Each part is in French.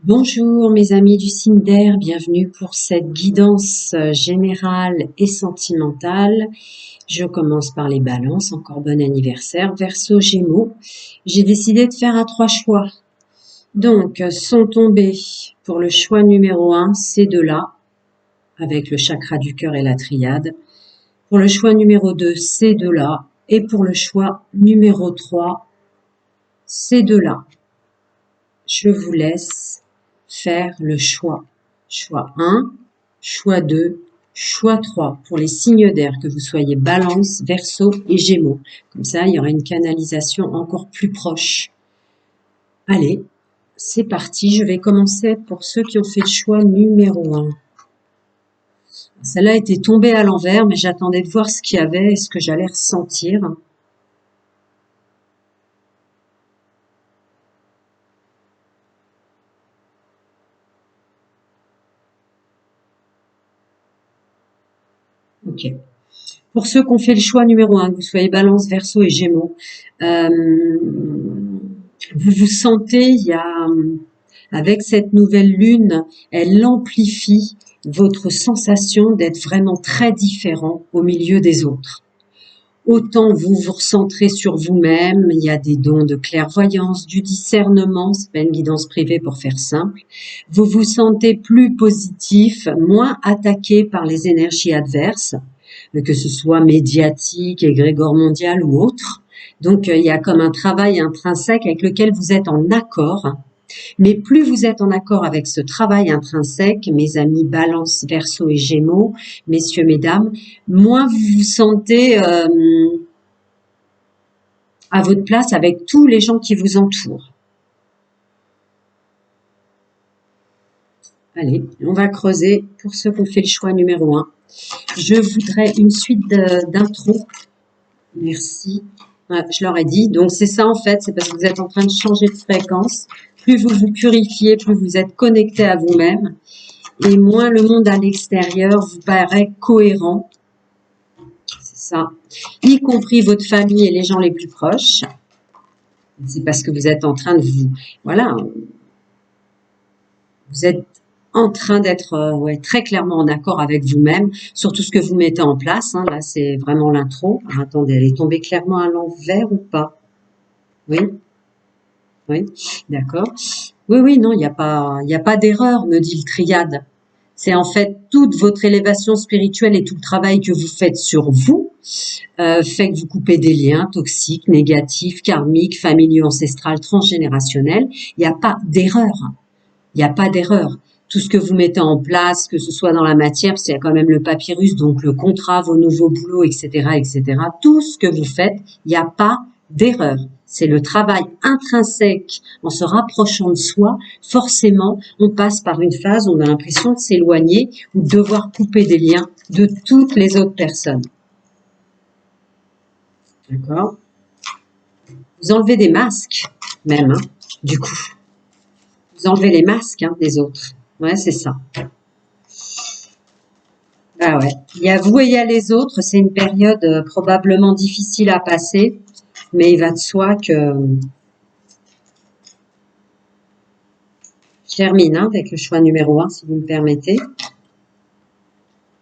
Bonjour mes amis du signe d'air, bienvenue pour cette guidance générale et sentimentale. Je commence par les balances, encore bon anniversaire. Verseau, Gémeaux, j'ai décidé de faire à 3 choix. Donc, sont tombés pour le choix numéro 1, ces deux-là, avec le chakra du cœur et la triade. Pour le choix numéro 2, ces deux-là. Et pour le choix numéro 3, ces deux-là. Je vous laisse faire le choix. Choix 1, choix 2, choix 3 pour les signes d'air, que vous soyez Balance, Verseau et Gémeaux. Comme ça, il y aura une canalisation encore plus proche. Allez, c'est parti. Je vais commencer pour ceux qui ont fait le choix numéro 1. Celle-là était tombée à l'envers, mais j'attendais de voir ce qu'il y avait et ce que j'allais ressentir. Ok. Pour ceux qui ont fait le choix numéro 1, que vous soyez Balance, Verseau et Gémeaux, vous vous sentez, avec cette nouvelle lune, elle amplifie votre sensation d'être vraiment très différent au milieu des autres. Autant vous vous recentrez sur vous-même, il y a des dons de clairvoyance, du discernement, c'est pas une guidance privée pour faire simple. Vous vous sentez plus positif, moins attaqué par les énergies adverses, que ce soit médiatique, égrégore mondial ou autre. Donc, il y a comme un travail intrinsèque avec lequel vous êtes en accord. Mais plus vous êtes en accord avec ce travail intrinsèque, mes amis Balance, Verseau et Gémeaux, messieurs, mesdames, moins vous vous sentez à votre place avec tous les gens qui vous entourent. Allez, on va creuser pour ceux qui ont fait le choix numéro 1. Je voudrais une suite d'intro. Merci. Ouais, je leur ai dit. Donc, c'est ça, en fait. C'est parce que vous êtes en train de changer de fréquence. Plus vous vous purifiez, plus vous êtes connecté à vous-même. Et moins le monde à l'extérieur vous paraît cohérent. C'est ça. Y compris votre famille et les gens les plus proches. C'est parce que vous êtes en train de vous... Voilà. Vous êtes en train d'être très clairement en accord avec vous-même sur tout ce que vous mettez en place. Hein. Là, c'est vraiment l'intro. Attendez, elle est tombée clairement à l'envers ou pas? Oui, oui, d'accord. Oui, oui, non, il y a pas d'erreur, me dit le triade. C'est en fait toute votre élévation spirituelle et tout le travail que vous faites sur vous fait que vous coupez des liens toxiques, négatifs, karmiques, familiaux, ancestrales, transgénérationnels. Il n'y a pas d'erreur. Il n'y a pas d'erreur. Tout ce que vous mettez en place, que ce soit dans la matière, parce qu'il y a quand même le papyrus, donc le contrat, vos nouveaux boulots, etc., etc. Tout ce que vous faites, il n'y a pas d'erreur. C'est le travail intrinsèque. En se rapprochant de soi, forcément, on passe par une phase où on a l'impression de s'éloigner ou de devoir couper des liens de toutes les autres personnes. D'accord? Vous enlevez des masques, même, hein, du coup. Vous enlevez les masques des autres. Ouais, c'est ça. Ah ouais. Il y a vous et il y a les autres. C'est une période probablement difficile à passer, mais il va de soi que je termine avec le choix numéro 1, si vous me permettez.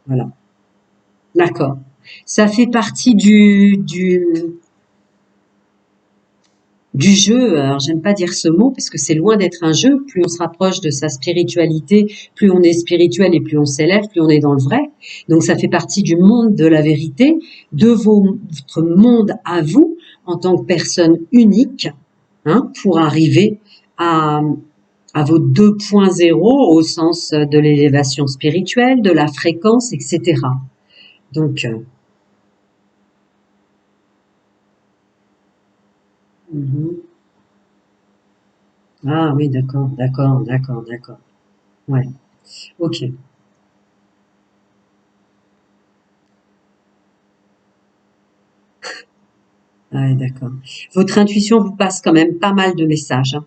Voilà. D'accord. Ça fait partie du jeu. Alors, j'aime pas dire ce mot parce que c'est loin d'être un jeu. Plus on se rapproche de sa spiritualité, plus on est spirituel et plus on s'élève, plus on est dans le vrai. Donc, ça fait partie du monde de la vérité, de votre monde à vous en tant que personne unique, hein, pour arriver à votre 2.0 au sens de l'élévation spirituelle, de la fréquence, etc. Donc, ah oui, d'accord, d'accord, d'accord, d'accord. Ouais, ok. Ouais, d'accord. Votre intuition vous passe quand même pas mal de messages hein,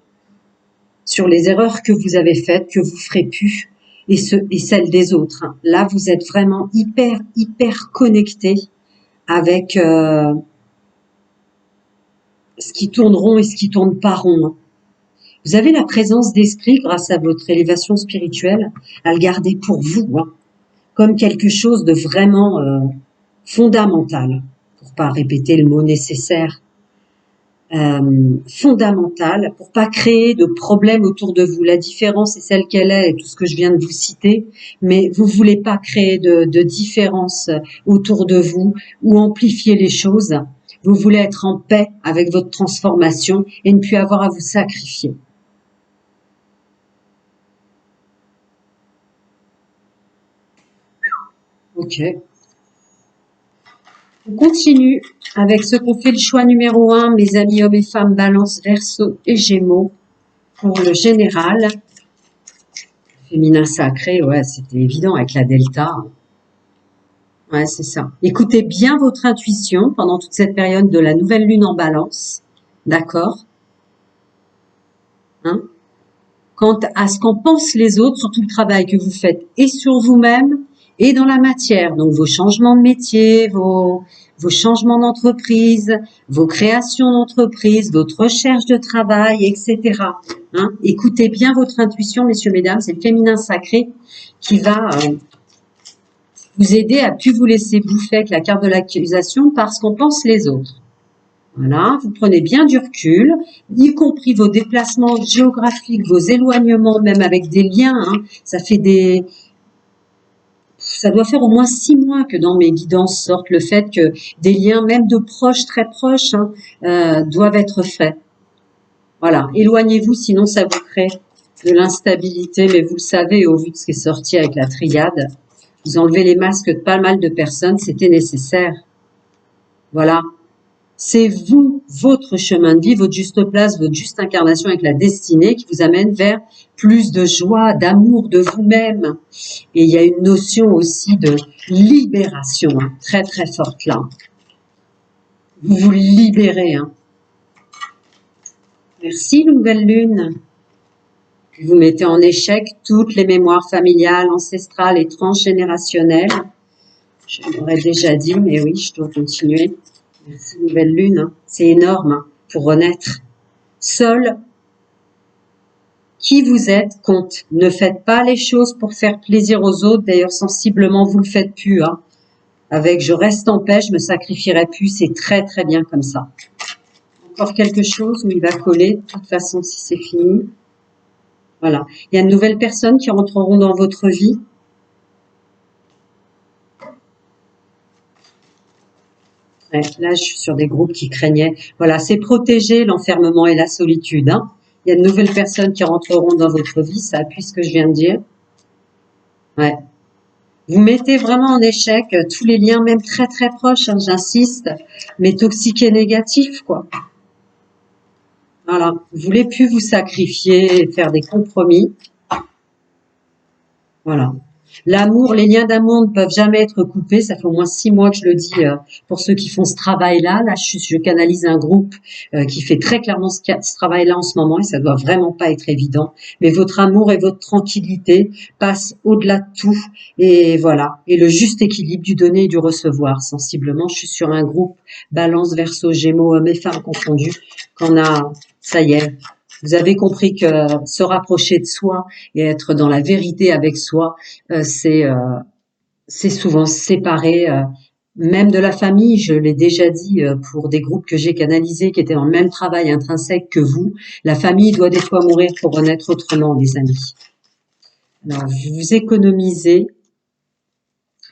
sur les erreurs que vous avez faites, que vous ferez plus, et celles des autres. Hein. Là, vous êtes vraiment hyper, hyper connecté avec ce qui tourne rond et ce qui tourne pas rond. Hein. Vous avez la présence d'esprit grâce à votre élévation spirituelle à le garder pour vous, hein, comme quelque chose de vraiment fondamental, pour pas répéter le mot nécessaire, fondamental, pour pas créer de problèmes autour de vous. La différence est celle qu'elle est, et tout ce que je viens de vous citer, mais vous voulez pas créer de différence autour de vous ou amplifier les choses. Vous voulez être en paix avec votre transformation et ne plus avoir à vous sacrifier. Ok. On continue avec ce qu'on fait le choix numéro 1, mes amis hommes et femmes, Balance, Verseau et Gémeaux. Pour le général, féminin sacré, ouais, c'était évident avec la delta. Ouais, c'est ça. Écoutez bien votre intuition pendant toute cette période de la nouvelle lune en Balance. D'accord? Hein? Quant à ce qu'en pensent les autres sur tout le travail que vous faites et sur vous-même et dans la matière. Donc vos changements de métier, vos changements d'entreprise, vos créations d'entreprise, votre recherche de travail, etc. Hein? Écoutez bien votre intuition, messieurs, mesdames, c'est le féminin sacré qui va vous aider à plus vous laisser bouffer avec la carte de l'accusation parce qu'on pense les autres. Voilà, vous prenez bien du recul, y compris vos déplacements géographiques, vos éloignements, même avec des liens. Hein, ça doit faire au moins 6 mois que dans mes guidances sortent le fait que des liens, même de proches, très proches, hein, doivent être faits. Voilà, éloignez-vous, sinon ça vous crée de l'instabilité. Mais vous le savez, au vu de ce qui est sorti avec la triade, vous enlevez les masques de pas mal de personnes, c'était nécessaire. Voilà. C'est vous, votre chemin de vie, votre juste place, votre juste incarnation avec la destinée qui vous amène vers plus de joie, d'amour de vous-même. Et il y a une notion aussi de libération, hein, très très forte là. Vous vous libérez. Hein. Merci, nouvelle lune. Vous mettez en échec toutes les mémoires familiales, ancestrales et transgénérationnelles. Je l'aurais déjà dit, mais oui, je dois continuer. Merci, nouvelle lune. Hein. C'est énorme hein, pour renaître. Seul qui vous êtes compte. Ne faites pas les choses pour faire plaisir aux autres. D'ailleurs, sensiblement, vous le faites plus. Hein. Avec je reste en paix, je me sacrifierai plus. C'est très très bien comme ça. Encore quelque chose où il va coller. De toute façon, si c'est fini. Voilà. Il y a de nouvelles personnes qui rentreront dans votre vie. Ouais, là, je suis sur des groupes qui craignaient. Voilà, c'est protéger l'enfermement et la solitude. Hein. Il y a de nouvelles personnes qui rentreront dans votre vie. Ça appuie ce que je viens de dire. Ouais. Vous mettez vraiment en échec tous les liens, même très très proches, hein, j'insiste, mais toxiques et négatifs, quoi. Voilà. Vous voulez plus vous sacrifier et faire des compromis. Voilà. L'amour, les liens d'amour ne peuvent jamais être coupés. Ça fait au moins 6 mois que je le dis pour ceux qui font ce travail-là. Là, je canalise un groupe qui fait très clairement ce travail-là en ce moment et ça doit vraiment pas être évident. Mais votre amour et votre tranquillité passent au-delà de tout. Et voilà. Et le juste équilibre du donner et du recevoir. Sensiblement, je suis sur un groupe Balance, Verseau, Gémeaux, hommes et femmes confondus. Qu'on a, ça y est. Vous avez compris que se rapprocher de soi et être dans la vérité avec soi, c'est souvent séparé, même de la famille. Je l'ai déjà dit pour des groupes que j'ai canalisés qui étaient dans le même travail intrinsèque que vous. La famille doit des fois mourir pour renaître autrement, les amis. Alors, vous économisez,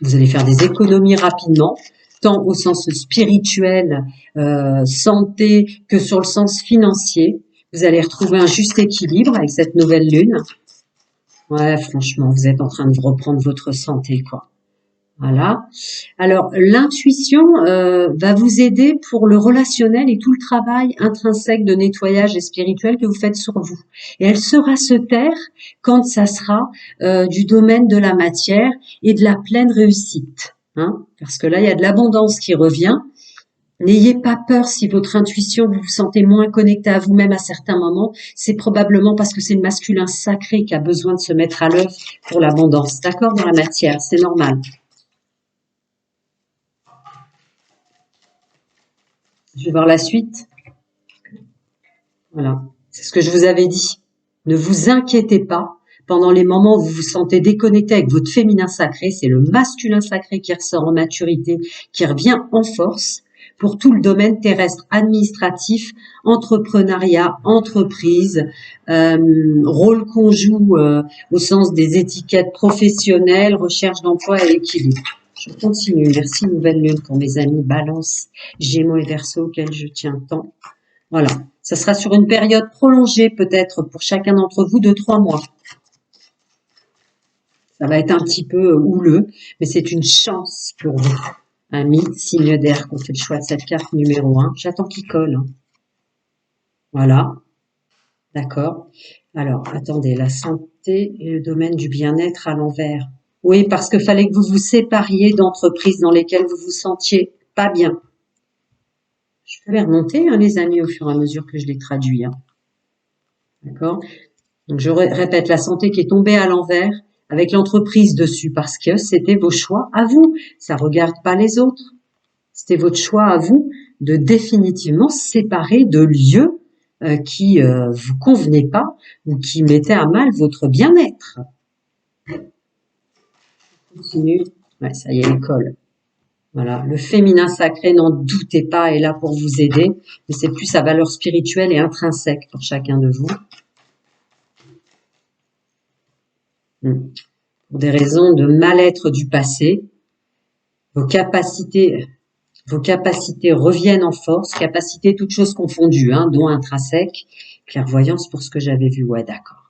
vous allez faire des économies rapidement, tant au sens spirituel, santé, que sur le sens financier. Vous allez retrouver un juste équilibre avec cette nouvelle lune. Ouais, franchement, vous êtes en train de reprendre votre santé, quoi. Voilà. Alors, l'intuition va vous aider pour le relationnel et tout le travail intrinsèque de nettoyage et spirituel que vous faites sur vous. Et elle saura se taire quand ça sera du domaine de la matière et de la pleine réussite. Hein, parce que là, il y a de l'abondance qui revient. N'ayez pas peur si votre intuition, vous vous sentez moins connecté à vous-même à certains moments. C'est probablement parce que c'est le masculin sacré qui a besoin de se mettre à l'œuvre pour l'abondance. D'accord? Dans la matière, c'est normal. Je vais voir la suite. Voilà. C'est ce que je vous avais dit. Ne vous inquiétez pas. Pendant les moments où vous vous sentez déconnecté avec votre féminin sacré, c'est le masculin sacré qui ressort en maturité, qui revient en force pour tout le domaine terrestre administratif, entrepreneuriat, entreprise, rôle qu'on joue au sens des étiquettes professionnelles, recherche d'emploi et équilibre. Je continue. Merci nouvelle lune pour mes amis Balance, Gémeaux et Verseau auxquels je tiens tant. Voilà. Ça sera sur une période prolongée peut-être pour chacun d'entre vous de 3 mois. Ça va être un petit peu houleux, mais c'est une chance pour vous. Amis, signe d'air, qu'on fait le choix de cette carte numéro 1. J'attends qu'il colle. Hein. Voilà. D'accord. Alors, attendez, la santé et le domaine du bien-être à l'envers. Oui, parce qu'il fallait que vous vous sépariez d'entreprises dans lesquelles vous vous sentiez pas bien. Je peux les remonter, hein, les amis, au fur et à mesure que je les traduis. Hein. D'accord. Donc, je répète, la santé qui est tombée à l'envers avec l'entreprise dessus parce que c'était vos choix à vous. Ça regarde pas les autres. C'était votre choix à vous de définitivement séparer de lieux qui vous convenaient pas ou qui mettaient à mal votre bien-être. Continue. Ouais, ça y est, l'école. Voilà, le féminin sacré, n'en doutez pas, est là pour vous aider, mais c'est plus sa valeur spirituelle et intrinsèque pour chacun de vous. Pour des raisons de mal-être du passé, vos capacités reviennent en force, capacités toutes choses confondues, hein, dont intrinsèque, clairvoyance pour ce que j'avais vu, ouais d'accord.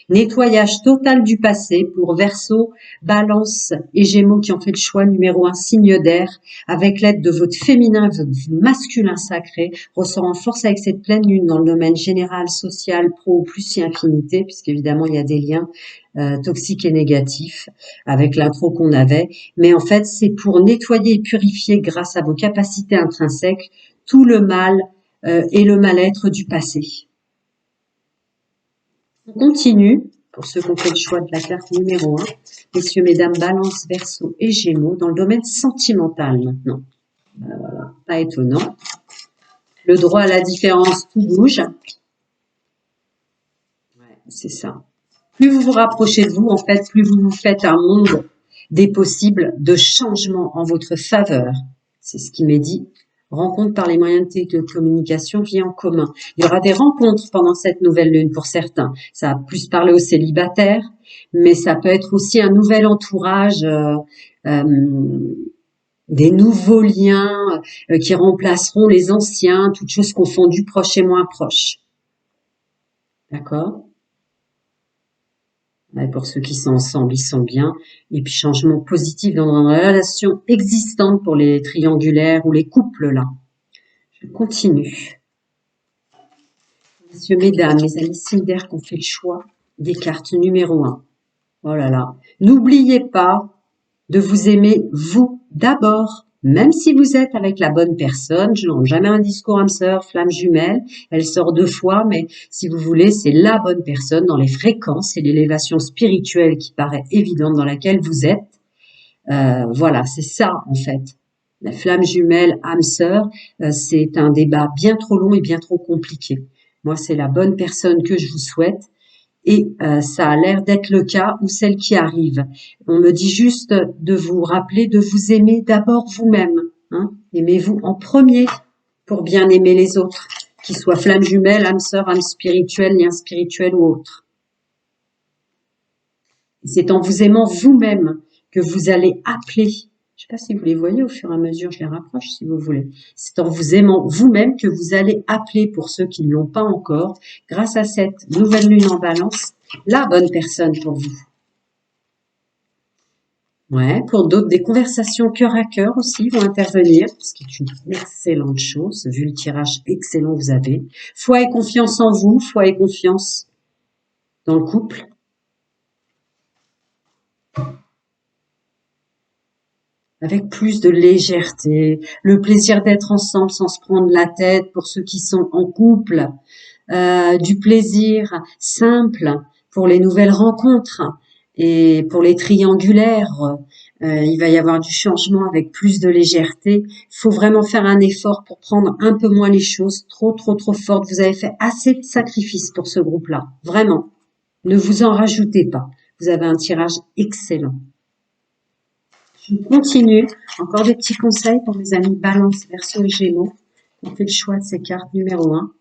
Nettoyage total du passé pour Verseau, Balance et Gémeaux qui ont fait le choix numéro 1, signe d'air, avec l'aide de votre féminin et votre masculin sacré, ressort en force avec cette pleine lune dans le domaine général, social, pro, plus et infinité, puisqu'évidemment il y a des liens toxiques et négatifs avec l'intro qu'on avait. Mais en fait, c'est pour nettoyer et purifier grâce à vos capacités intrinsèques tout le mal et le mal-être du passé. On continue, pour ceux qui ont fait le choix de la carte numéro 1, messieurs, mesdames, Balance, Verseau et Gémeaux, dans le domaine sentimental maintenant. Voilà, pas étonnant. Le droit à la différence, tout bouge. Ouais, c'est ça. Plus vous vous rapprochez de vous, en fait, plus vous vous faites un monde des possibles de changement en votre faveur. C'est ce qui m'est dit. Rencontre par les moyens de communication, vie en commun. Il y aura des rencontres pendant cette nouvelle lune pour certains. Ça va plus parler aux célibataires, mais ça peut être aussi un nouvel entourage, des nouveaux liens qui remplaceront les anciens, toutes choses confondues, proches et moins proches. D'accord ? Pour ceux qui sont ensemble, ils sont bien. Et puis, changement positif dans la relation existante pour les triangulaires ou les couples, là. Je continue. Messieurs, mesdames, mes amis Cinder qui ont fait le choix des cartes numéro 1. Oh là là. N'oubliez pas de vous aimer vous d'abord. Même si vous êtes avec la bonne personne, je n'en jamais un discours âme sœur, flamme jumelle, elle sort 2 fois, mais si vous voulez, c'est la bonne personne dans les fréquences et l'élévation spirituelle qui paraît évidente dans laquelle vous êtes. Voilà, c'est ça en fait. La flamme jumelle, âme sœur, c'est un débat bien trop long et bien trop compliqué. Moi, c'est la bonne personne que je vous souhaite. Et ça a l'air d'être le cas ou celle qui arrive. On me dit juste de vous rappeler de vous aimer d'abord vous-même. Hein. Aimez-vous en premier pour bien aimer les autres, qu'ils soient flamme jumelle, âme sœur, âme spirituelle, lien spirituel ou autre. C'est en vous aimant vous-même que vous allez appeler. Je ne sais pas si vous les voyez au fur et à mesure, je les rapproche si vous voulez. C'est en vous aimant vous-même que vous allez appeler, pour ceux qui ne l'ont pas encore, grâce à cette nouvelle lune en balance, la bonne personne pour vous. Ouais, pour d'autres, des conversations cœur à cœur aussi vont intervenir, ce qui est une excellente chose, vu le tirage excellent que vous avez. Foi et confiance en vous, foi et confiance dans le couple. Avec plus de légèreté, le plaisir d'être ensemble sans se prendre la tête pour ceux qui sont en couple, du plaisir simple pour les nouvelles rencontres et pour les triangulaires, il va y avoir du changement avec plus de légèreté. Il faut vraiment faire un effort pour prendre un peu moins les choses trop fortes. Vous avez fait assez de sacrifices pour ce groupe-là, vraiment. Ne vous en rajoutez pas. Vous avez un tirage excellent. Je continue. Encore des petits conseils pour mes amis Balance, Verseau et Gémeaux. On fait le choix de ces cartes numéro 1.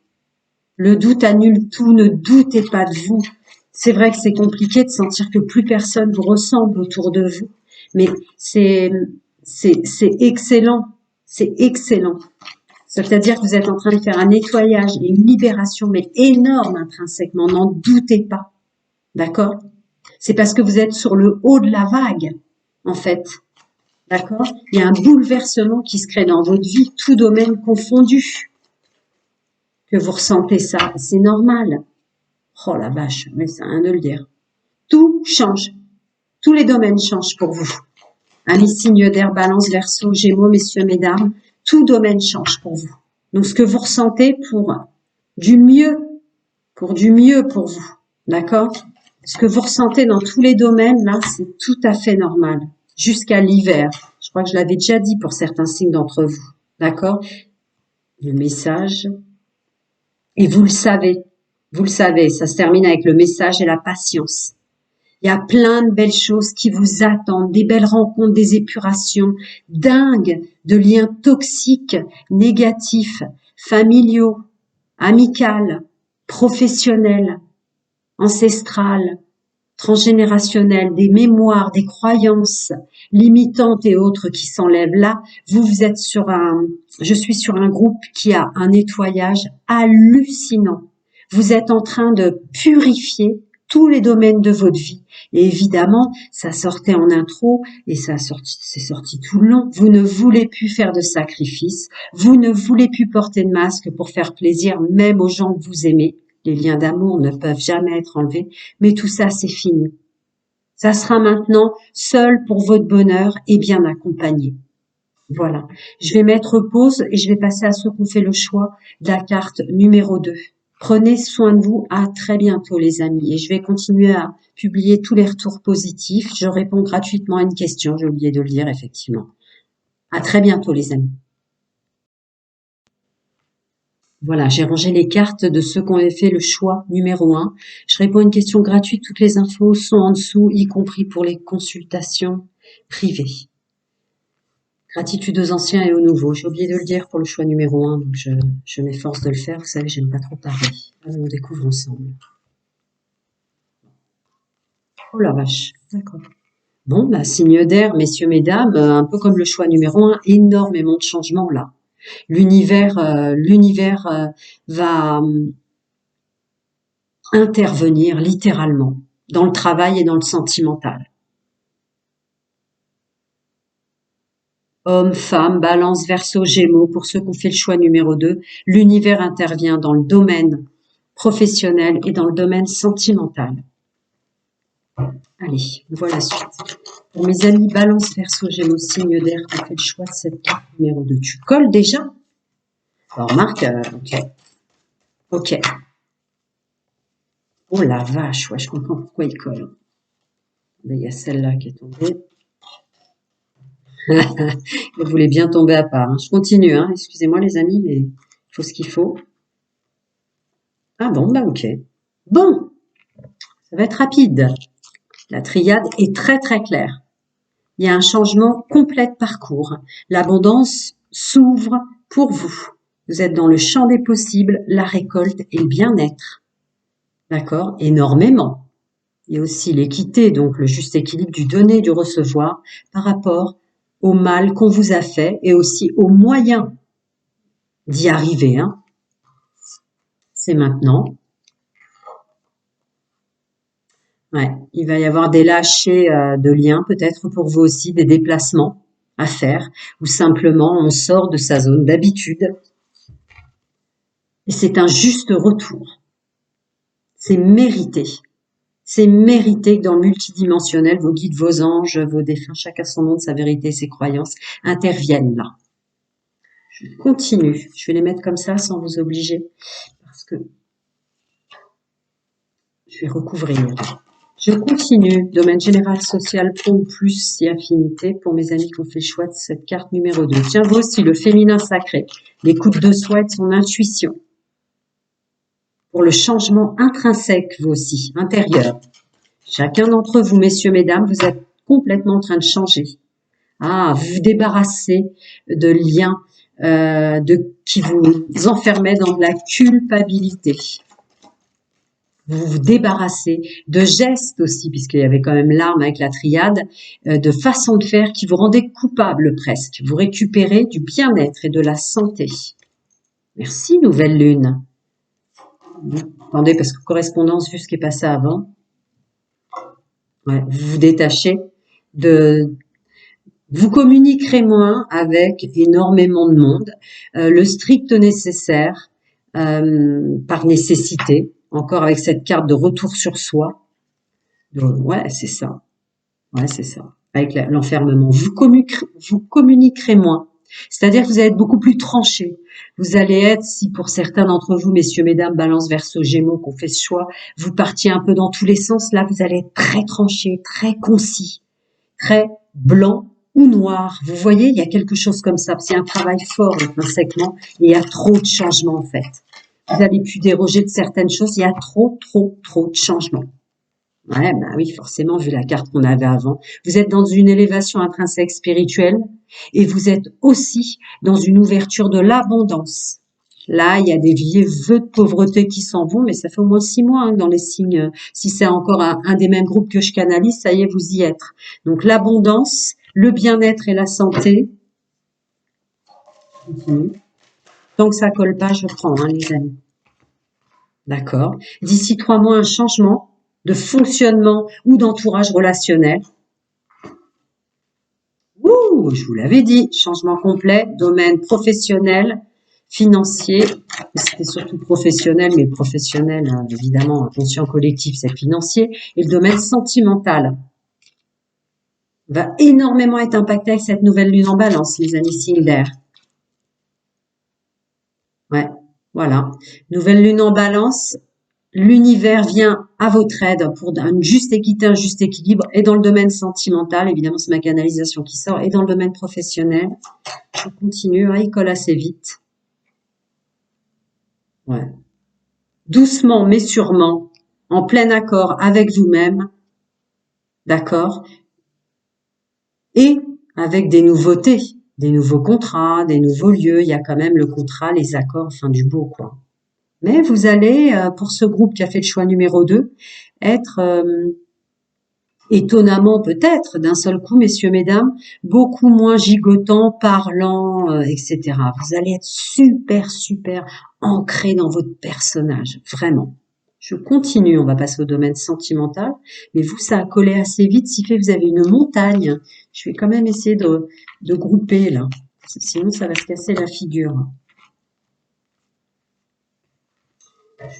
Le doute annule tout. Ne doutez pas de vous. C'est vrai que c'est compliqué de sentir que plus personne vous ressemble autour de vous. Mais c'est excellent. C'est excellent. C'est-à-dire que vous êtes en train de faire un nettoyage et une libération, mais énorme intrinsèquement. N'en doutez pas. D'accord? C'est parce que vous êtes sur le haut de la vague, en fait. D'accord? Il y a un bouleversement qui se crée dans votre vie, tout domaine confondu, que vous ressentez ça. C'est normal. Oh la vache, mais ça a rien de le dire. Tout change. Tous les domaines changent pour vous. Amis signes d'air, Balance, Verseau, Gémeaux, messieurs, mesdames, tout domaine change pour vous. Donc ce que vous ressentez pour du mieux pour vous. D'accord? Ce que vous ressentez dans tous les domaines, là, c'est tout à fait normal. Jusqu'à l'hiver. Je crois que je l'avais déjà dit pour certains signes d'entre vous. D'accord? Le message. Et vous le savez. Vous le savez. Ça se termine avec le message et la patience. Il y a plein de belles choses qui vous attendent. Des belles rencontres, des épurations dingues, de liens toxiques, négatifs, familiaux, amicaux, professionnels, ancestrales, transgénérationnelles, des mémoires, des croyances limitantes et autres qui s'enlèvent. Là, vous êtes je suis sur un groupe qui a un nettoyage hallucinant. Vous êtes en train de purifier tous les domaines de votre vie. Et évidemment, ça sortait en intro et c'est sorti tout le long. Vous ne voulez plus faire de sacrifices. Vous ne voulez plus porter de masque pour faire plaisir même aux gens que vous aimez. Les liens d'amour ne peuvent jamais être enlevés, mais tout ça, c'est fini. Ça sera maintenant seul pour votre bonheur et bien accompagné. Voilà. Je vais mettre pause et je vais passer à ceux qui ont fait le choix de la carte numéro 2. Prenez soin de vous. À très bientôt, les amis. Et je vais continuer à publier tous les retours positifs. Je réponds gratuitement à une question. J'ai oublié de le dire, effectivement. À très bientôt, les amis. Voilà, j'ai rangé les cartes de ceux qui ont fait le choix numéro 1. Je réponds à une question gratuite. Toutes les infos sont en dessous, y compris pour les consultations privées. Gratitude aux anciens et aux nouveaux. J'ai oublié de le dire pour le choix numéro 1, donc je m'efforce de le faire. Vous savez, j'aime pas trop parler. Allez, on découvre ensemble. Oh la vache, d'accord. Bon, bah, signe d'air, messieurs, mesdames, un peu comme le choix numéro 1, énormément de changements là. L'univers va intervenir littéralement dans le travail et dans le sentimental. Homme, femme, Balance, Verseau, Gémeaux, pour ceux qui ont fait le choix numéro 2, l'univers intervient dans le domaine professionnel et dans le domaine sentimental. Allez, on voit la suite. Pour mes amis Balance, Verseau, Gémeaux, signe d'air qui ont fait le choix de cette carte numéro 2, tu colles déjà? Alors, Marc, ok. Ok. Oh la vache, ouais, je comprends pourquoi il colle. Il y a celle-là qui est tombée. Il voulait bien tomber à part. Hein. Je continue, hein. Excusez-moi les amis, mais il faut ce qu'il faut. Ah bon, bah ok. Bon, ça va être rapide. La triade est très très claire. Il y a un changement complet de parcours. L'abondance s'ouvre pour vous. Vous êtes dans le champ des possibles, la récolte et le bien-être. D'accord? Énormément. Il y a aussi l'équité, donc le juste équilibre du donner et du recevoir par rapport au mal qu'on vous a fait et aussi aux moyens d'y arriver. Hein. C'est maintenant. Ouais, il va y avoir des lâchers de liens, peut-être pour vous aussi, des déplacements à faire, ou simplement on sort de sa zone d'habitude. Et c'est un juste retour. C'est mérité. C'est mérité que dans le multidimensionnel, vos guides, vos anges, vos défunts, chacun son nom de sa vérité et ses croyances, interviennent là. Je continue. Je vais les mettre comme ça sans vous obliger, parce que je vais recouvrir. Je continue. Domaine général, social, pro, plus et affinité pour mes amis qui ont fait le choix de cette carte numéro 2. Tiens, vous aussi, le féminin sacré, l'écoute de soi et de son intuition. pour le changement intrinsèque, vous aussi, intérieur. Chacun d'entre vous, messieurs, mesdames, vous êtes complètement en train de changer. Ah, vous vous débarrassez de liens qui vous enfermaient dans de la culpabilité. Vous vous débarrassez de gestes aussi, puisqu'il y avait quand même l'arme avec la triade, de façons de faire qui vous rendaient coupable presque. Vous récupérez du bien-être et de la santé. Merci, nouvelle lune. Attendez, parce que correspondance, vu ce qui est passé avant, ouais, vous vous détachez de... Vous communiquerez moins avec énormément de monde, le strict nécessaire, par nécessité, encore avec cette carte de retour sur soi. Donc, ouais, c'est ça. Ouais, c'est ça. Avec l'enfermement. Vous communiquerez moins. C'est-à-dire que vous allez être beaucoup plus tranché. Vous allez être, si pour certains d'entre vous, messieurs, mesdames, Balance, Verseau, Gémeaux, qu'on fait ce choix, vous partiez un peu dans tous les sens, là, vous allez être très tranché, très concis, très blanc ou noir. Vous voyez, il y a quelque chose comme ça. C'est un travail fort intrinsèquement et il y a trop de changements en fait. Vous avez pu déroger de certaines choses, il y a trop de changements. Ouais, bah oui, forcément, vu la carte qu'on avait avant. Vous êtes dans une élévation intrinsèque spirituelle et vous êtes aussi dans une ouverture de l'abondance. Là, il y a des vieux vœux de pauvreté qui s'en vont, mais ça fait au moins 6 mois dans les signes. Si c'est encore un des mêmes groupes que je canalise, ça y est, vous y êtes. Donc l'abondance, le bien-être et la santé. Tant que ça colle pas, je prends, les amis. D'accord. D'ici 3 mois, un changement de fonctionnement ou d'entourage relationnel. Ouh, je vous l'avais dit, changement complet, domaine professionnel, financier, c'était surtout professionnel, mais professionnel, évidemment, conscient collectif, c'est financier, et le domaine sentimental va énormément être impacté avec cette nouvelle lune en balance, les amis signes d'air. Ouais, voilà. Nouvelle lune en balance, l'univers vient à votre aide pour une juste équité, un juste équilibre, et dans le domaine sentimental, évidemment c'est ma canalisation qui sort, et dans le domaine professionnel, je continue, il colle assez vite. Ouais. Doucement mais sûrement, en plein accord avec vous-même, d'accord, et avec des nouveautés, des nouveaux contrats, des nouveaux lieux, il y a quand même le contrat, les accords, enfin du beau quoi. Mais vous allez, pour ce groupe qui a fait le choix numéro 2, être étonnamment peut-être, d'un seul coup, messieurs, mesdames, beaucoup moins gigotant, parlant, etc. Vous allez être super ancré dans votre personnage, vraiment. Je continue, on va passer au domaine sentimental, mais vous, ça a collé assez vite, si fait vous avez une montagne. Je vais quand même essayer de grouper, là, sinon ça va se casser la figure.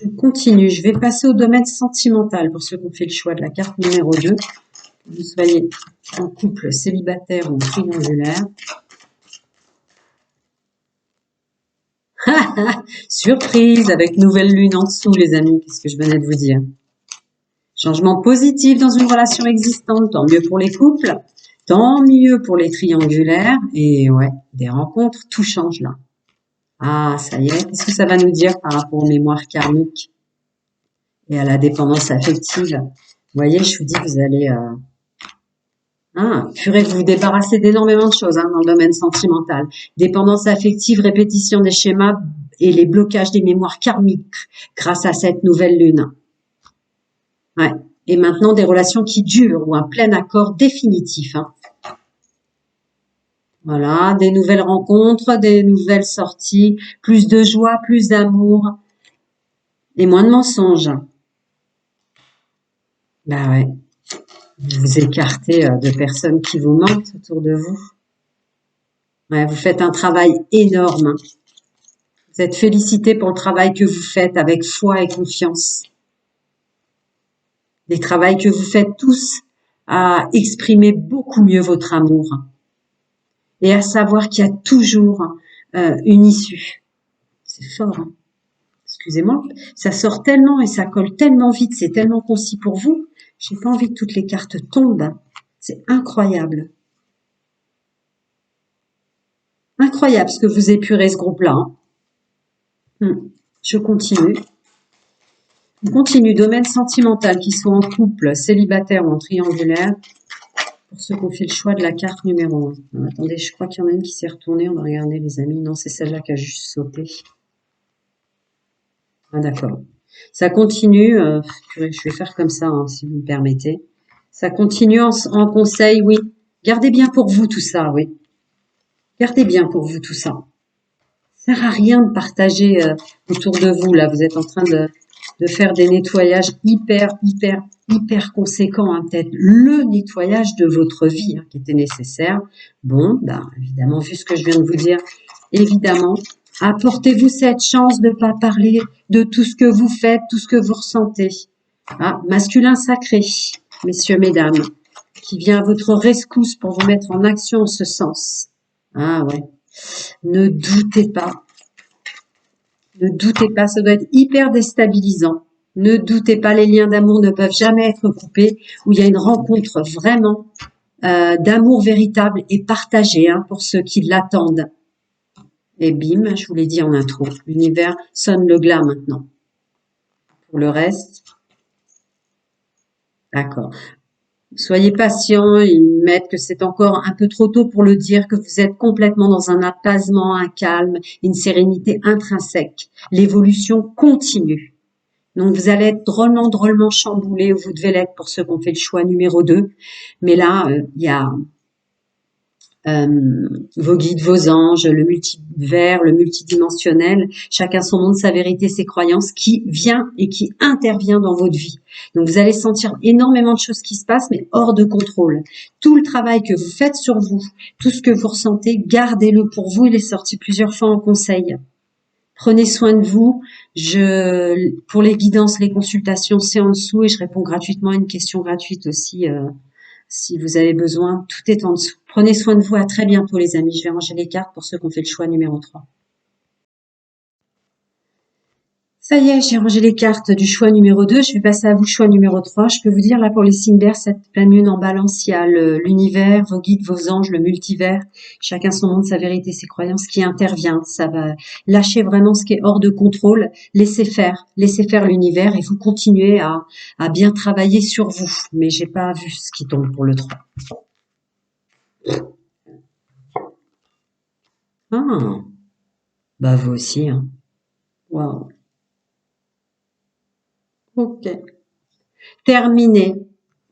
Je continue, je vais passer au domaine sentimental pour ceux qui ont fait le choix de la carte numéro 2. Vous soyez en couple célibataire ou triangulaire. Surprise avec nouvelle lune en dessous, les amis, qu'est-ce que je venais de vous dire. Changement positif dans une relation existante, tant mieux pour les couples, tant mieux pour les triangulaires. Et ouais, des rencontres, tout change là. Ah, ça y est, qu'est-ce que ça va nous dire par rapport aux mémoires karmiques et à la dépendance affective? Vous voyez, je vous dis, vous allez... purée, vous vous débarrassez d'énormément de choses dans le domaine sentimental. Dépendance affective, répétition des schémas et les blocages des mémoires karmiques grâce à cette nouvelle lune. Ouais. Et maintenant, des relations qui durent ou un plein accord définitif. Voilà, des nouvelles rencontres, des nouvelles sorties, plus de joie, plus d'amour et moins de mensonges. Bah ouais. Vous vous écartez de personnes qui vous mentent autour de vous. Ouais, vous faites un travail énorme. Vous êtes félicité pour le travail que vous faites avec foi et confiance. Des travails que vous faites tous à exprimer beaucoup mieux votre amour et à savoir qu'il y a toujours une issue. C'est fort, hein. Excusez-moi, ça sort tellement et ça colle tellement vite, c'est tellement concis pour vous. J'ai pas envie que toutes les cartes tombent. C'est incroyable. Incroyable ce que vous épurez ce groupe-là. Je continue. On continue, domaine sentimental, qu'ils soient en couple, célibataire ou en triangulaire. Pour ceux qui ont fait le choix de la carte numéro 1. Attendez, je crois qu'il y en a une qui s'est retournée. On va regarder les amis. Non, c'est celle-là qui a juste sauté. Ah d'accord. Ça continue. Je vais faire comme ça, hein, si vous me permettez. Ça continue en conseil, oui. Gardez bien pour vous tout ça, oui. Gardez bien pour vous tout ça. Ça sert à rien de partager autour de vous. Là, vous êtes en train de faire des nettoyages hyper conséquents. Hein. Peut-être le nettoyage de votre vie, hein, qui était nécessaire. Bon, bah, évidemment, vu ce que je viens de vous dire, évidemment, apportez-vous cette chance de ne pas parler de tout ce que vous faites, tout ce que vous ressentez. Ah, masculin sacré, messieurs, mesdames, qui vient à votre rescousse pour vous mettre en action en ce sens. Ah ouais. Ne doutez pas. Ne doutez pas, ça doit être hyper déstabilisant. Ne doutez pas, les liens d'amour ne peuvent jamais être coupés, où il y a une rencontre vraiment d'amour véritable et partagé, hein, pour ceux qui l'attendent. Et bim, je vous l'ai dit en intro, l'univers sonne le glas maintenant. Pour le reste, d'accord. Soyez patients, ils mettent que c'est encore un peu trop tôt pour le dire, que vous êtes complètement dans un apaisement, un calme, une sérénité intrinsèque. L'évolution continue. Donc vous allez être drôlement chamboulé, ou vous devez l'être pour ceux qui ont fait le choix numéro 2. Mais là, il y a vos guides, vos anges, le multivers, le multidimensionnel, chacun son monde, sa vérité, ses croyances, qui vient et qui intervient dans votre vie. Donc vous allez sentir énormément de choses qui se passent, mais hors de contrôle. Tout le travail que vous faites sur vous, tout ce que vous ressentez, gardez-le pour vous. Il est sorti plusieurs fois en conseil. Prenez soin de vous. Pour les guidances, les consultations, c'est en dessous, et je réponds gratuitement à une question gratuite aussi. Si vous avez besoin, tout est en dessous. Prenez soin de vous, à très bientôt les amis. Je vais ranger les cartes pour ceux qui ont fait le choix numéro 3. Ça y est, j'ai rangé les cartes du choix numéro 2. Je vais passer à vous, choix numéro 3. Je peux vous dire là pour les signes d'air, cette pleine lune en balance, il y a l'univers, vos guides, vos anges, le multivers, chacun son monde, sa vérité, ses croyances qui intervient. Ça va lâcher vraiment ce qui est hors de contrôle. Laissez faire l'univers, et vous continuez à bien travailler sur vous. Mais j'ai pas vu ce qui tombe pour le 3. Ah, bah vous aussi, hein. Waouh. Ok. Terminé.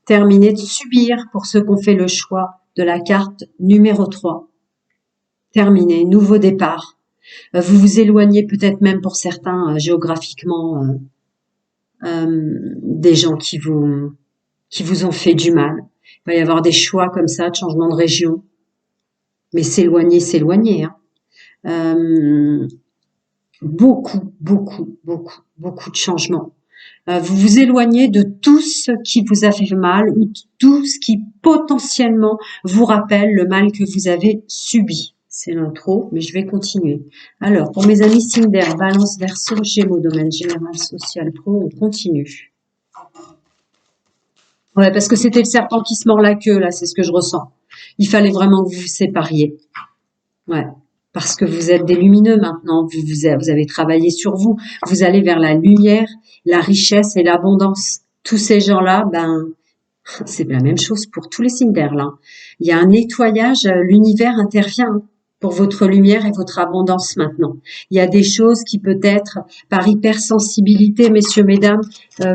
Terminé de subir pour ceux qui ont fait le choix de la carte numéro 3. Terminé. Nouveau départ. Vous vous éloignez peut-être même pour certains géographiquement des gens qui vous ont fait du mal. Il va y avoir des choix comme ça, de changement de région. Mais s'éloigner. Hein. Beaucoup de changements. Vous vous éloignez de tout ce qui vous a fait mal, ou tout ce qui potentiellement vous rappelle le mal que vous avez subi. C'est l'intro, mais je vais continuer. Alors, pour mes amis signes d'air, Balance, Verseau, Gémeaux, domaine général, social, pro, on continue. Ouais, parce que c'était le serpent qui se mord la queue, là, c'est ce que je ressens. Il fallait vraiment que vous vous sépariez. Ouais. Parce que vous êtes des lumineux maintenant, vous avez travaillé sur vous, vous allez vers la lumière, la richesse et l'abondance. Tous ces gens-là, ben, c'est la même chose pour tous les signes d'air là. Il y a un nettoyage, l'univers intervient pour votre lumière et votre abondance maintenant. Il y a des choses qui peut-être, par hypersensibilité, messieurs, mesdames,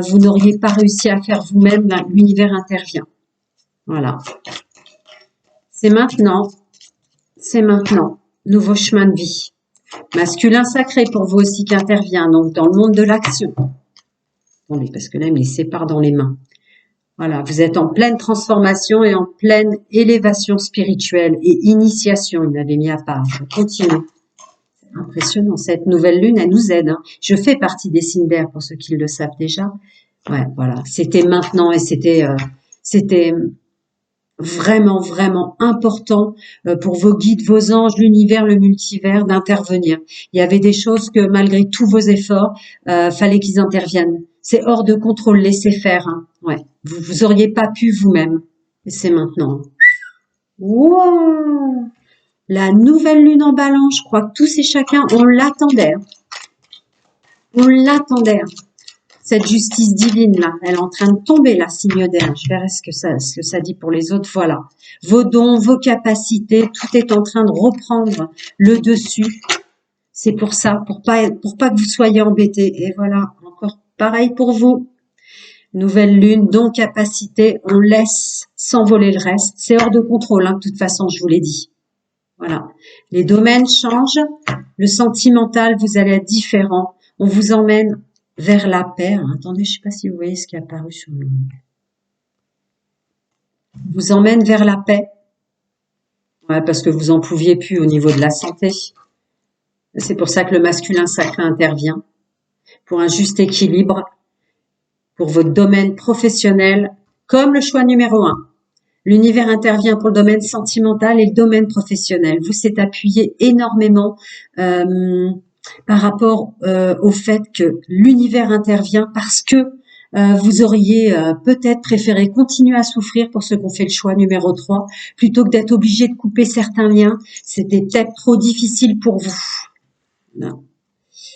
vous n'auriez pas réussi à faire vous-même, ben, l'univers intervient. Voilà. C'est maintenant. C'est maintenant. Nouveau chemin de vie. Masculin sacré pour vous aussi qui intervient, donc dans le monde de l'action. Attendez, parce que là, il me les sépare dans les mains. Voilà, vous êtes en pleine transformation et en pleine élévation spirituelle et initiation. Il l'avait mis à part. Je continue. C'est impressionnant. Cette nouvelle lune, elle nous aide. Hein. Je fais partie des signes d'air pour ceux qui le savent déjà. Ouais, voilà. C'était maintenant, et c'était vraiment important pour vos guides, vos anges, l'univers, le multivers, d'intervenir. Il y avait des choses que malgré tous vos efforts, fallait qu'ils interviennent. C'est hors de contrôle, laissez faire. Hein. Ouais, vous auriez pas pu vous-même. Et c'est maintenant. Wow, la nouvelle lune en balance, je crois que tous et chacun, on l'attendait. On l'attendait. cette justice divine là, elle est en train de tomber là, signe d'air. Je verrai ce que ça dit pour les autres. Voilà, vos dons, vos capacités, tout est en train de reprendre le dessus. C'est pour ça, pour pas que vous soyez embêtés. Et voilà, encore pareil pour vous. Nouvelle lune, dons, capacité, on laisse s'envoler le reste. C'est hors de contrôle, hein, de toute façon, je vous l'ai dit. Voilà, les domaines changent. Le sentimental, vous allez être différent. On vous emmène vers la paix. Attendez, je sais pas si vous voyez ce qui est apparu sur le... On vous emmène vers la paix. Ouais, parce que vous en pouviez plus au niveau de la santé. C'est pour ça que le masculin sacré intervient. Pour un juste équilibre. Pour votre domaine professionnel. Comme le choix numéro 1. L'univers intervient pour le domaine sentimental et le domaine professionnel. Vous s'est appuyé énormément par rapport au fait que l'univers intervient parce que vous auriez peut-être préféré continuer à souffrir pour ceux qui ont fait le choix numéro 3 plutôt que d'être obligé de couper certains liens. C'était peut-être trop difficile pour vous. Non.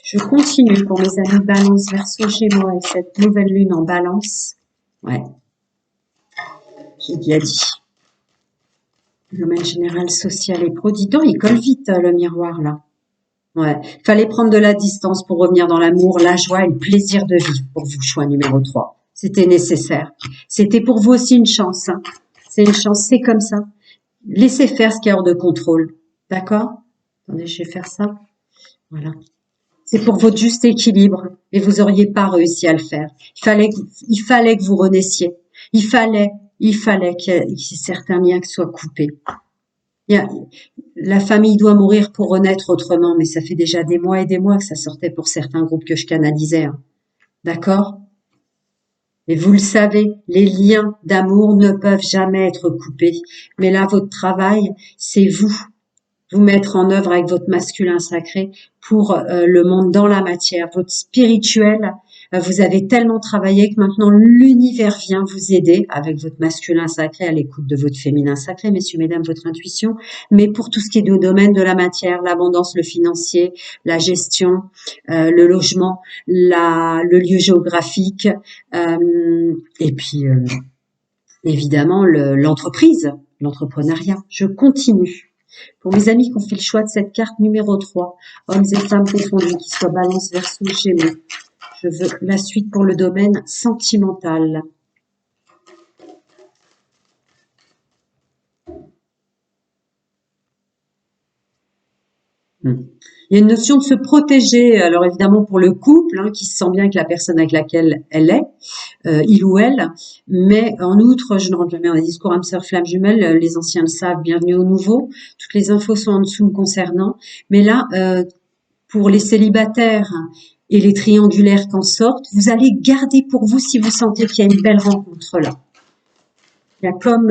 Je continue pour mes amis Balance, Verseau, Gémeaux avec cette nouvelle lune en Balance. Ouais. J'ai bien dit. Domaine général, social et pro. Dis donc, il colle vite le miroir là. Ouais. Fallait prendre de la distance pour revenir dans l'amour, la joie et le plaisir de vivre pour vous, choix numéro 3. C'était nécessaire. C'était pour vous aussi une chance. Hein. C'est une chance, c'est comme ça. Laissez faire ce qui est hors de contrôle. D'accord? Attendez, je vais faire ça. Voilà. C'est pour votre juste équilibre et vous auriez pas réussi à le faire. Il fallait que vous renaissiez. Il fallait qu'il y ait certains liens qui soient coupés. La famille doit mourir pour renaître autrement, mais ça fait déjà des mois et des mois que ça sortait pour certains groupes que je canalisais. Hein. D'accord? Et vous le savez, les liens d'amour ne peuvent jamais être coupés. Mais là, votre travail, c'est vous mettre en œuvre avec votre masculin sacré pour le monde dans la matière, votre spirituel. Vous avez tellement travaillé que maintenant l'univers vient vous aider avec votre masculin sacré à l'écoute de votre féminin sacré, messieurs, mesdames, votre intuition. Mais pour tout ce qui est du domaine de la matière, l'abondance, le financier, la gestion, le logement, le lieu géographique, et puis évidemment l'entreprise, l'entrepreneuriat. Je continue. Pour mes amis qui ont fait le choix de cette carte numéro 3, hommes et femmes confondus, qui soient Balance, Verseau, Gémeaux. Je veux la suite pour le domaine sentimental. Il y a une notion de se protéger, alors évidemment pour le couple, hein, qui se sent bien avec la personne avec laquelle elle est, il ou elle, mais en outre, je ne rentre jamais dans les discours âme sœur flamme jumelle, les anciens le savent, bienvenue aux nouveaux, toutes les infos sont en dessous me concernant, mais là, pour les célibataires et les triangulaires qui en sortent, vous allez garder pour vous si vous sentez qu'il y a une belle rencontre là. Il y a comme...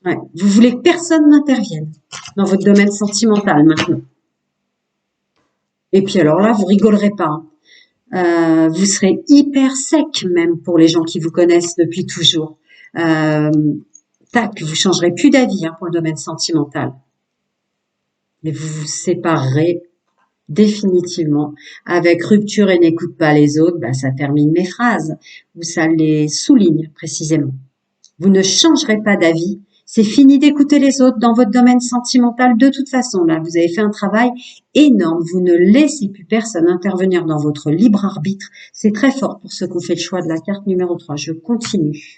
ouais, vous voulez que personne n'intervienne dans votre domaine sentimental maintenant. Et puis alors là, vous rigolerez pas. Vous serez hyper sec même pour les gens qui vous connaissent depuis toujours. Tac, vous changerez plus d'avis pour le domaine sentimental. Mais vous vous séparerez définitivement. Avec rupture et n'écoute pas les autres, ça termine mes phrases, ou ça les souligne précisément. Vous ne changerez pas d'avis. C'est fini d'écouter les autres dans votre domaine sentimental. De toute façon, là, vous avez fait un travail énorme. Vous ne laissez plus personne intervenir dans votre libre arbitre. C'est très fort pour ceux qui ont fait le choix de la carte numéro 3. Je continue.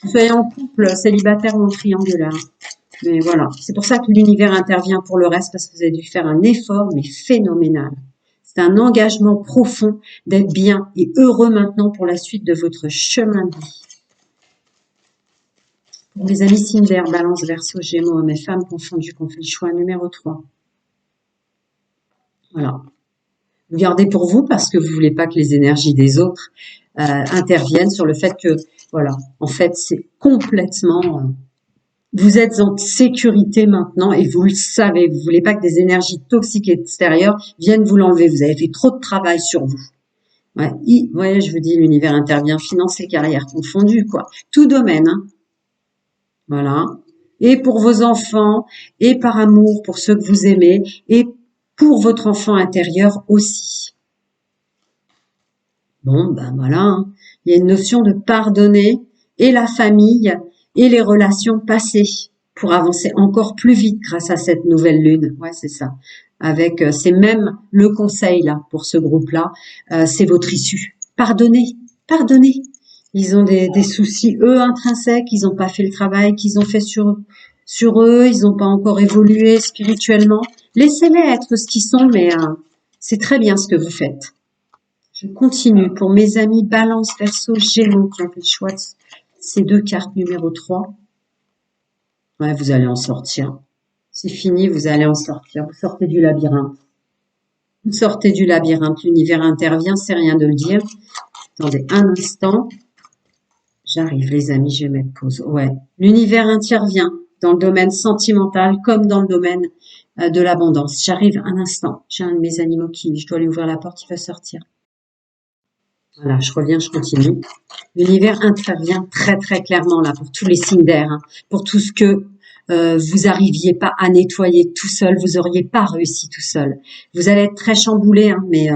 Vous soyez en couple, célibataire ou en triangulaire. Mais voilà, c'est pour ça que l'univers intervient pour le reste, parce que vous avez dû faire un effort, mais phénoménal. C'est un engagement profond d'être bien et heureux maintenant pour la suite de votre chemin de vie. Pour mes amis Cinder, Balance, Verseau, Gémeaux, mes femmes confondues, qu'on fait le choix numéro 3. Voilà. Vous gardez pour vous parce que vous voulez pas que les énergies des autres interviennent sur le fait que, voilà, en fait, c'est complètement... vous êtes en sécurité maintenant et vous le savez. Vous voulez pas que des énergies toxiques extérieures viennent vous l'enlever. Vous avez fait trop de travail sur vous. Ouais, ouais, je vous dis, l'univers intervient, finance et carrière confondues, quoi. Tout domaine, hein. Voilà. Et pour vos enfants, et par amour pour ceux que vous aimez, et pour votre enfant intérieur aussi. Bon, ben voilà, hein. Il y a une notion de pardonner et la famille et les relations passées pour avancer encore plus vite grâce à cette nouvelle lune. Ouais, c'est ça. Avec, c'est même le conseil là pour ce groupe-là, c'est votre issue. Pardonnez, pardonnez. Ils ont des soucis eux intrinsèques, ils n'ont pas fait le travail qu'ils ont fait sur eux, ils n'ont pas encore évolué spirituellement. Laissez-les être ce qu'ils sont, mais c'est très bien ce que vous faites. Je continue pour mes amis Balance, Verseau, Gémeaux qui ont fait le choix de ces deux cartes numéro 3. Ouais, vous allez en sortir. C'est fini, vous allez en sortir. Vous sortez du labyrinthe. Vous sortez du labyrinthe. L'univers intervient, c'est rien de le dire. Attendez un instant. J'arrive, les amis, je vais mettre pause. Ouais, l'univers intervient dans le domaine sentimental comme dans le domaine de l'abondance. J'arrive un instant. J'ai un de mes animaux je dois lui ouvrir la porte, il va sortir. Voilà, je reviens, je continue. L'univers intervient très très clairement là pour tous les signes d'air, hein, pour tout ce que vous arriviez pas à nettoyer tout seul, vous auriez pas réussi tout seul. Vous allez être très chamboulé, hein, mais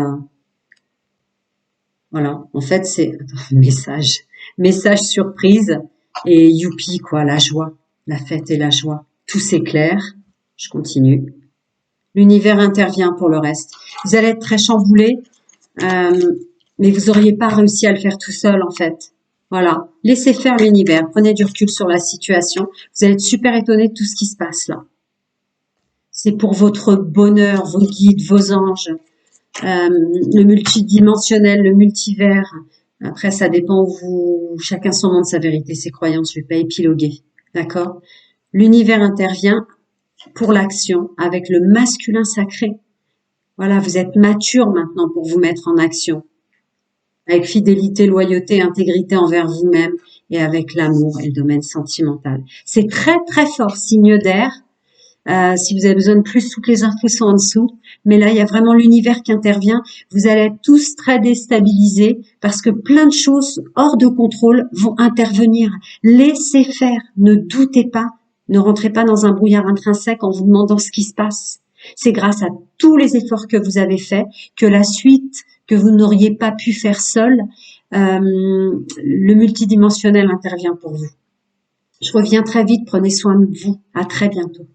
voilà. En fait, c'est message surprise et youpi quoi, la joie, la fête et la joie. Tout s'éclaire. Je continue. L'univers intervient pour le reste. Vous allez être très chamboulé. Mais vous auriez pas réussi à le faire tout seul, en fait. Voilà. Laissez faire l'univers. Prenez du recul sur la situation. Vous allez être super étonné de tout ce qui se passe là. C'est pour votre bonheur, vos guides, vos anges, le multidimensionnel, le multivers. Après, ça dépend où chacun son monde, sa vérité, ses croyances. Je vais pas épiloguer. D'accord? L'univers intervient pour l'action avec le masculin sacré. Voilà, vous êtes mature maintenant pour vous mettre en action. Avec fidélité, loyauté, intégrité envers vous-même et avec l'amour et le domaine sentimental. C'est très très fort, signe d'air. Si vous avez besoin de plus, toutes les infos sont en dessous. Mais là, il y a vraiment l'univers qui intervient. Vous allez être tous très déstabilisés parce que plein de choses hors de contrôle vont intervenir. Laissez faire, ne doutez pas, ne rentrez pas dans un brouillard intrinsèque en vous demandant ce qui se passe. C'est grâce à tous les efforts que vous avez faits que la suite que vous n'auriez pas pu faire seul, le multidimensionnel intervient pour vous. Je reviens très vite, prenez soin de vous. À très bientôt.